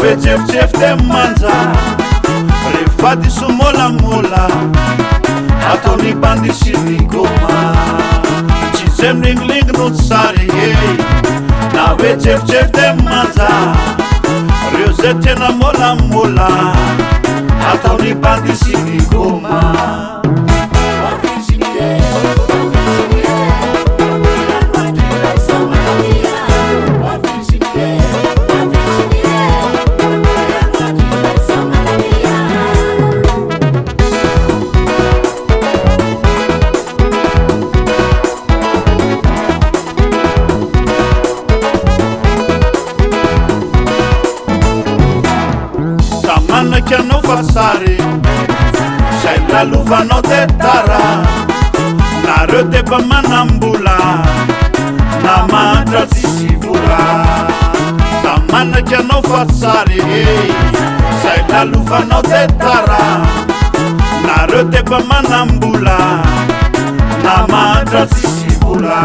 hoe tsefitsefy te manja rehefa diso molamola ataony bandisiny goma tsy zay milingilingy no tsy sary na hoe tsefitsefy te manja reo zay tena molamola ataony bandisiny goma manakyanao fasary zay lalovanao te tara nareo te mba manambola na mantra tsisy vola za manakyanao fasary zay lalovanao te tara nareo te mba manambola na mantra tsisy vola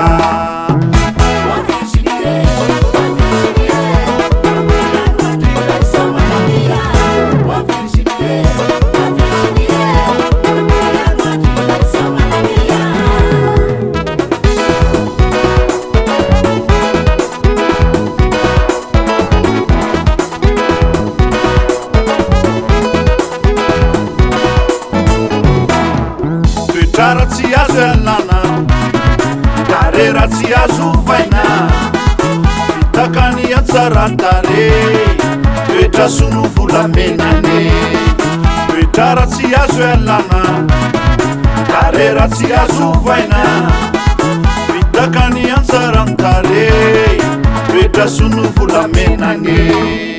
toetrara tsy azo ialana tarera tsy azo vaina fitakany atsaratare toetra sono volamenane toetrara tsy azo ialana tarera tsy azo vaina fitakany atsaratare toetra sono volamenane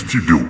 Studio.